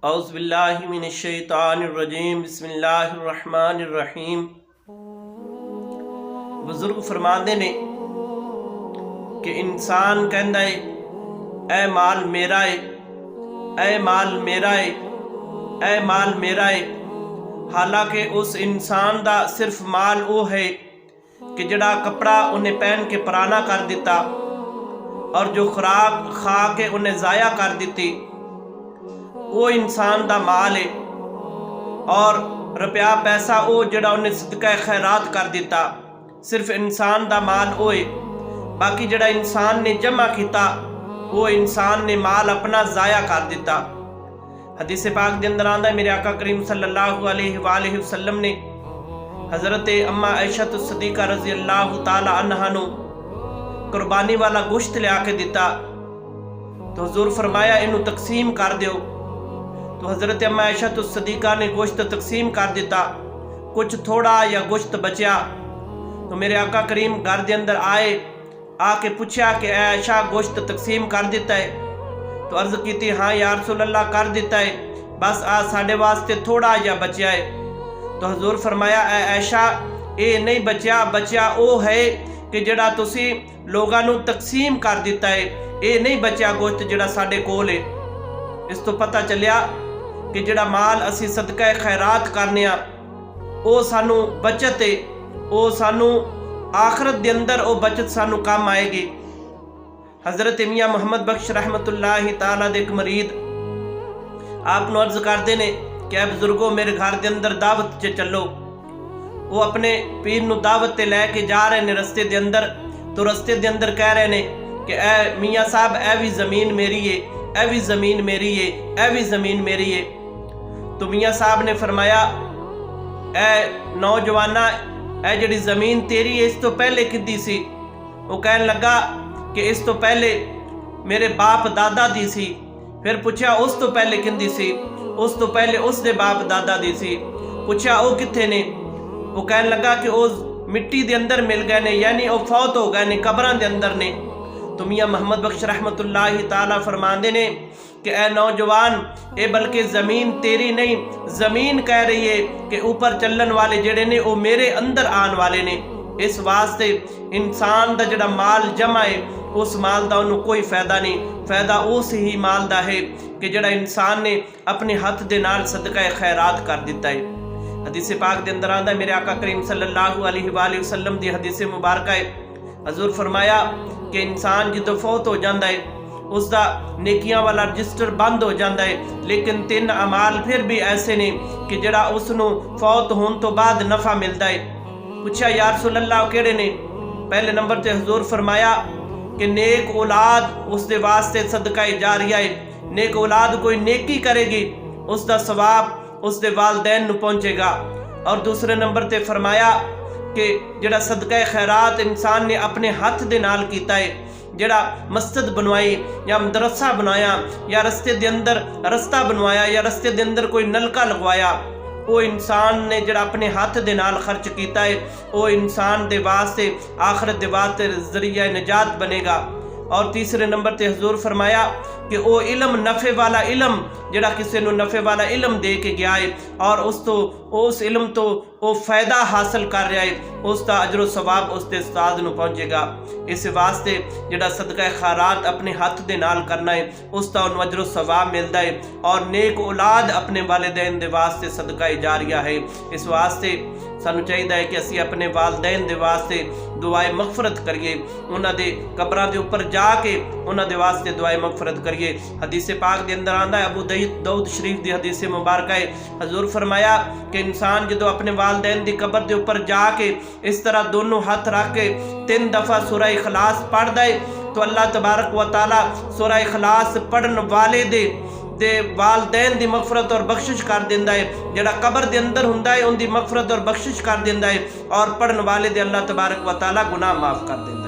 औज़ुबिल्लाहिमिनश्शैतानिर्रजीम बिस्मिल्लाहिर्रहमानिर्रहीम। बुजुर्ग फरमाते ने कि इंसान कहता है ऐ माल मेरा है, ऐ माल मेरा है, ऐ माल मेरा है। हालांकि उस इंसान दा सिर्फ माल वो है कि जड़ा कपड़ा उन्हें पहन के पुराना कर दिता और जो खुराक खा के उन्हें ज़ाया कर दी, वो इंसान दा माल है। और रुपया पैसा वो जड़ा उन्हें सदका खैरात कर दिता, सिर्फ इंसान दा माल वो है। बाकी जड़ा इंसान ने जमा किया वो इंसान ने माल अपना ज़ाया कर दिता। हदीस पाक के अंदर आंदा मेरे आका करीम सल्लल्लाहु अलैहि वसल्लम ने हज़रत अम्मा आयशा सिद्दीक़ा रज़ी अल्लाह ताला अन्हा नू कुर्बानी वाला गोश्त लिया के दिता तो हुजूर फरमाया इनू तकसीम कर दो। तो हज़रत अम्मा आयशा सिद्दीक़ा ने गोश्त तकसीम कर दिता। कुछ थोड़ा या गोश्त बचा तो मेरे आका करीम घर के अंदर आए, आके पूछा कि आयशा गोश्त तकसीम कर दिता है? तो अर्ज की हाँ या रसूल अल्लाह कर दिता है, बस आज साढ़े वास्ते थोड़ा या बचा है। तो हजूर फरमाया ऐ आयशा ये नहीं बचा, बचा वो है कि जड़ा तुसी लोगों नू तकसीम कर दिता है, ये नहीं बचा गोश्त जड़ा साढ़े कोल है। इस तो पता चलिया कि जड़ा माल असी सदका खैरात करने वो सानू बचत है, वो सानू आखरत के अंदर वो बचत सानू काम आएगी। हज़रत मियाँ मोहम्मद बख्श रहमतुल्लाहि ताला दे एक मरीद आप अर्ज करते ने कि बुजुर्गो मेरे घर के अंदर दावत च चलो। वो अपने पीर नू दावत ते लैके जा रहे ने रस्ते के अंदर, तो रस्ते के अंदर कह रहे ने कि ए मियाँ साहब ए भी ज़मीन मेरी है, ए भी ज़मीन मेरी है, ए भी ज़मीन मेरी है। तो मियाँ साहब ने फरमाया ए नौजवाना ए जड़ी ज़मीन तेरी है इस तो पहले किदी सी? वो कहने लगा कि इस तो पहले मेरे बाप दादा दी सी। फिर पूछा उस तो पहले किंदी सी? उस तो पहले उसके बाप दादा दी सी। पूछा वो किथे ने? वो कहने लगा कि वो मिट्टी के अंदर मिल गए ने, यानी वो फौत हो गए ने, कब्रां के अंदर ने। तो मियाँ मोहम्मद बख्श रहमतुल्लाहि ताला फरमाते ने कि ए नौजवान ये बल्कि ज़मीन तेरी नहीं, ज़मीन कह रही है कि ऊपर चलन वाले जड़े ने वो मेरे अंदर आने वाले ने। इस वास्ते इंसान का जड़ा माल जमा है उस माल का उन्होंने कोई फायदा नहीं, फायदा उस ही माल का है कि जड़ा इंसान ने अपने हाथ के नाल सदका खैरात कर दिता है। हदीस पाक के अंदर आंदा मेरे आका करीम सल्लल्लाहु अलैहि वसल्लम की हदीस मुबारक है। हजूर फरमाया कि इंसान जो फौत हो जाता है उसका नेकियां वाला रजिस्टर बंद हो जाता है, लेकिन 3 अमाल फिर भी ऐसे ने कि जड़ा उसनों फौत होने तो बाद नफ़ा मिलता है। पूछा या रसूल अल्लाह केड़े ने? पहले नंबर ते हजूर फरमाया कि नेक औलाद उसके वास्ते सदका जारिया है। नेक औलाद कोई नेकी करेगी उसका सवाब उसके वालदैन नू पहुँचेगा। और दूसरे नंबर ते फरमाया कि जड़ा सदका खैरात इंसान ने अपने हाथ दे नाल कीता है, जड़ा मस्जिद बनवाई या मदरसा बनाया या रस्ते के अंदर रस्ता बनवाया या रस्ते के अंदर कोई नलका लगवाया, वो इंसान ने जड़ा अपने हाथ दे नाल खर्च किया है वो इंसान दे वास्ते आखिरत दे वास्ते जरिया निजात बनेगा। और तीसरे नंबर ते हजूर फरमाया कि वो इलम नफ़े वाला इलम जड़ा किसी को नफ़े वाला इलम दे के गया है और उस इलम तो वो फ़ायदा हासिल कर रहा है, उसका अजर सवाब उसके उस्ताद नू पहुँचेगा। इस वास्ते जड़ा सदका खैरात अपने हाथ दे नाल करना है उसका उन्होंने अजर सवाब मिलता है। और नेक औलाद अपने वालिदैन दे वास्ते सदका जारिया है। इस वास्ते सानू चाहिए कि असी अपने वालदैन दे वास्ते दुआए मगफरत करिए, उन्होंने कब्रां के उपर जाके उन्होंने वास्ते दुआए मगफरत करिए। हदीस पाक के अंदर आंदा अबू दाऊद शरीफ की हदीस मुबारक है। हजूर फरमाया कि इंसान जो अपने वालदैन की कब्र के उपर जाके इस तरह दोनों हाथ रख के 3 दफ़ा सूरह इखलास पढ़ता है तो अल्लाह तबारक व तआला सूरह इखलास पढ़ने वाले दे वालदैन की मगफरत और बख्शिश कर देंदा है। जड़ा कब्र के अंदर हुंदा है उनकी मगफरत और बख्शिश कर देंदा है और पढ़ने वाले दे अल्लाह तबारक व तआला गुनाह माफ़ कर देंदा है।